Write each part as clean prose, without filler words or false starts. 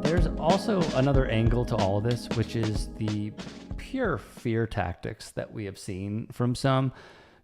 there's also another angle to all of this, which is the pure fear tactics that we have seen from some.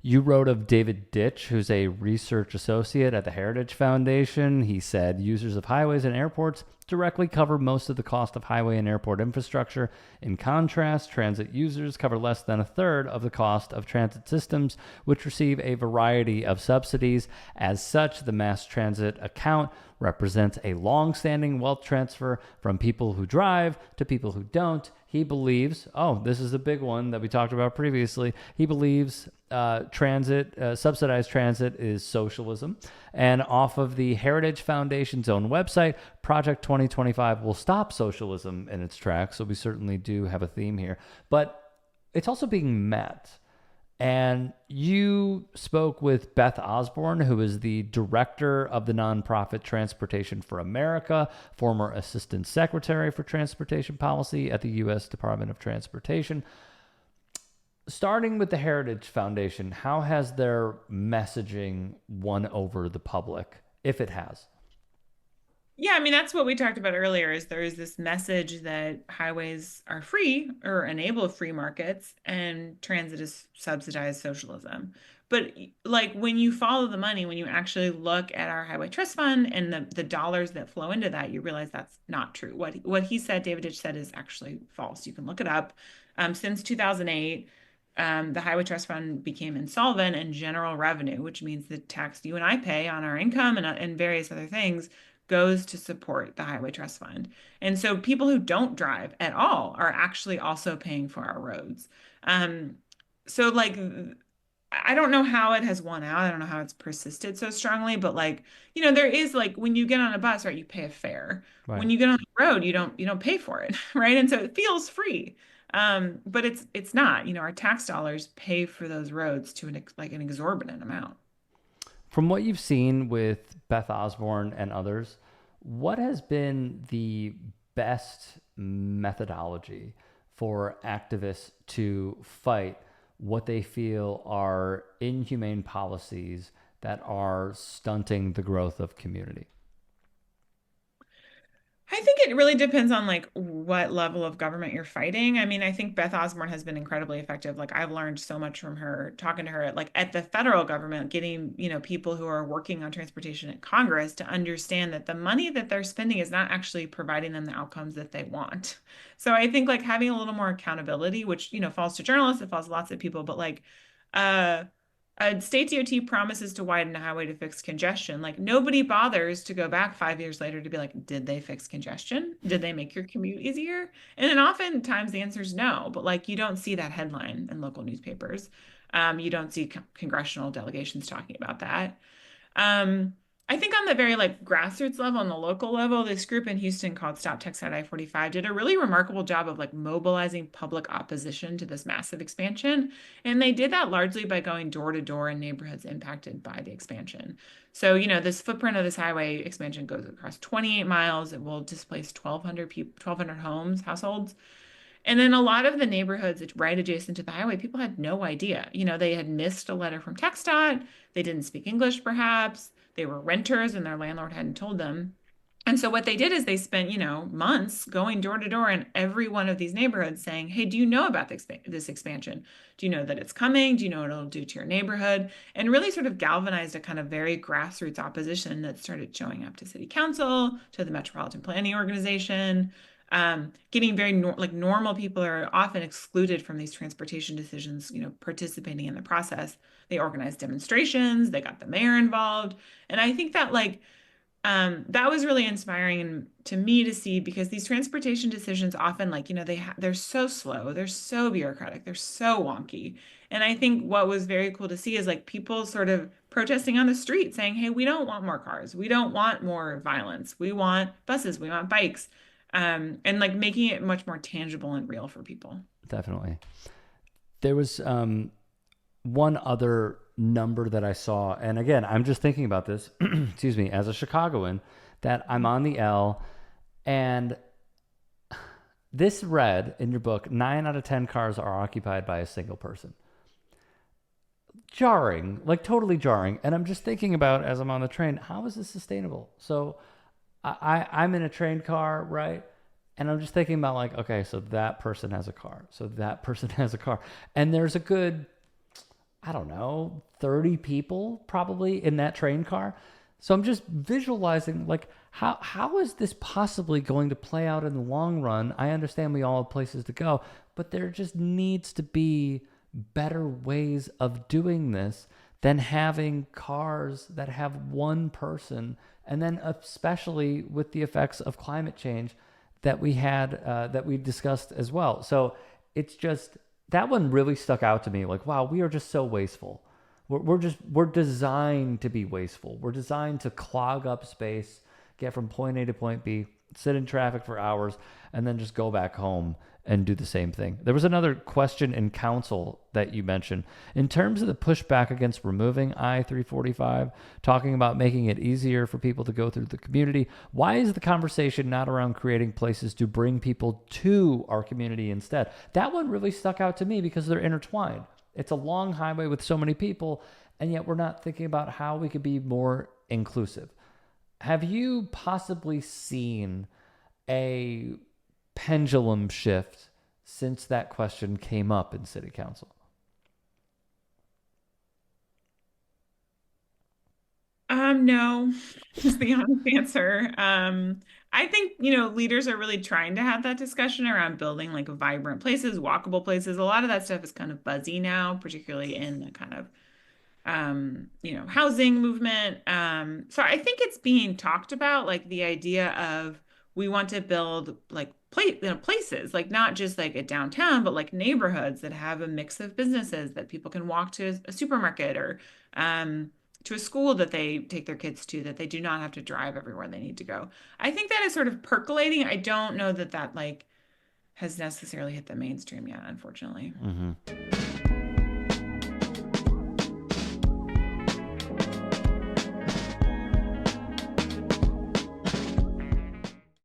You wrote of David Ditch, who's a research associate at the Heritage Foundation. He said users of highways and airports directly cover most of the cost of highway and airport infrastructure. In contrast, transit users cover less than a third of the cost of transit systems, which receive a variety of subsidies. As such, the mass transit account represents a long-standing wealth transfer from people who drive to people who don't. He believes, this is a big one that we talked about previously. He believes subsidized transit is socialism. And off of the Heritage Foundation's own website, Project 2025 will stop socialism in its tracks. So we certainly do have a theme here. But it's also being met. And you spoke with Beth Osborne, who is the director of the nonprofit Transportation for America, former assistant secretary for transportation policy at the U.S. Department of Transportation. Starting with the Heritage Foundation, how has their messaging won over the public, if it has? Yeah, I mean, that's what we talked about earlier is there is this message that highways are free or enable free markets and transit is subsidized socialism. But like when you follow the money, when you actually look at our highway trust fund and the dollars that flow into that, you realize that's not true. What he said, David Ditch said, is actually false. You can look it up. Since 2008, the Highway Trust Fund became insolvent, and general revenue, which means the tax you and I pay on our income and various other things, goes to support the Highway Trust Fund. And so people who don't drive at all are actually also paying for our roads. So like I don't know how it has won out. I don't know how it's persisted so strongly, but there is like when you get on a bus, right, you pay a fare. Right. When you get on the road, you don't pay for it, right? And so it feels free. But it's not, our tax dollars pay for those roads to an exorbitant amount. From what you've seen with Beth Osborne and others, what has been the best methodology for activists to fight what they feel are inhumane policies that are stunting the growth of community? I think it really depends on like what level of government you're fighting. I mean, I think Beth Osborne has been incredibly effective. Like I've learned so much from her, talking to her at the federal government, getting, people who are working on transportation at Congress to understand that the money that they're spending is not actually providing them the outcomes that they want. So I think like having a little more accountability, which, falls to journalists, it falls to lots of people, but uh a state DOT promises to widen a highway to fix congestion. Like nobody bothers to go back 5 years later to be like, did they fix congestion? Did they make your commute easier? And then oftentimes the answer is no, but like you don't see that headline in local newspapers. You don't see congressional delegations talking about that. Um, I think on the very like grassroots level, on the local level, this group in Houston called Stop TxSide I-45 did a really remarkable job of like mobilizing public opposition to this massive expansion. And they did that largely by going door to door in neighborhoods impacted by the expansion. So, this footprint of this highway expansion goes across 28 miles. It will displace 1,200 people, 1,200 homes, households. And then a lot of the neighborhoods right adjacent to the highway, people had no idea. They had missed a letter from TxDOT. They didn't speak English, perhaps. They were renters and their landlord hadn't told them. And so what they did is they spent, months going door to door in every one of these neighborhoods saying, hey, do you know about this expansion? Do you know that it's coming? Do you know what it'll do to your neighborhood? And really sort of galvanized a kind of very grassroots opposition that started showing up to city council, to the Metropolitan Planning Organization, getting very normal people are often excluded from these transportation decisions, participating in the process. They organized demonstrations, they got the mayor involved. And I think that that was really inspiring to me to see because these transportation decisions often they're so slow, they're so bureaucratic, they're so wonky. And I think what was very cool to see is like people sort of protesting on the street saying, hey, we don't want more cars. We don't want more violence. We want buses. We want bikes. And like making it much more tangible and real for people. Definitely. There was one other number that I saw, and again, I'm just thinking about this, excuse me, as a Chicagoan, that I'm on the L, and this read in your book, 9 out of 10 cars are occupied by a single person. Jarring, like totally jarring. And I'm just thinking about, as I'm on the train, how is this sustainable? So I'm in a train car, right? And I'm just thinking about like, okay, so that person has a car. So that person has a car. And there's a good, I don't know, 30 people probably in that train car. So I'm just visualizing like how is this possibly going to play out in the long run? I understand we all have places to go, but there just needs to be better ways of doing this than having cars that have one person, and then especially with the effects of climate change that we had that we discussed as well. So it's just that one really stuck out to me. Like, wow, we are just so wasteful. We're designed to be wasteful. We're designed to clog up space, get from point A to point B, sit in traffic for hours, and then just go back home and do the same thing. There was another question in council that you mentioned. In terms of the pushback against removing I-345, talking about making it easier for people to go through the community, why is the conversation not around creating places to bring people to our community instead? That one really stuck out to me because they're intertwined. It's a long highway with so many people, and yet we're not thinking about how we could be more inclusive. Have you possibly seen a pendulum shift since that question came up in city council? No, is the honest answer. I think, leaders are really trying to have that discussion around building like vibrant places, walkable places. A lot of that stuff is kind of buzzy now, particularly in the kind of housing movement. So I think it's being talked about, like the idea of we want to build like places, like not just like a downtown, but like neighborhoods that have a mix of businesses that people can walk to a supermarket or to a school that they take their kids to, that they do not have to drive everywhere they need to go. I think that is sort of percolating. I don't know that like has necessarily hit the mainstream yet, unfortunately. Mm-hmm.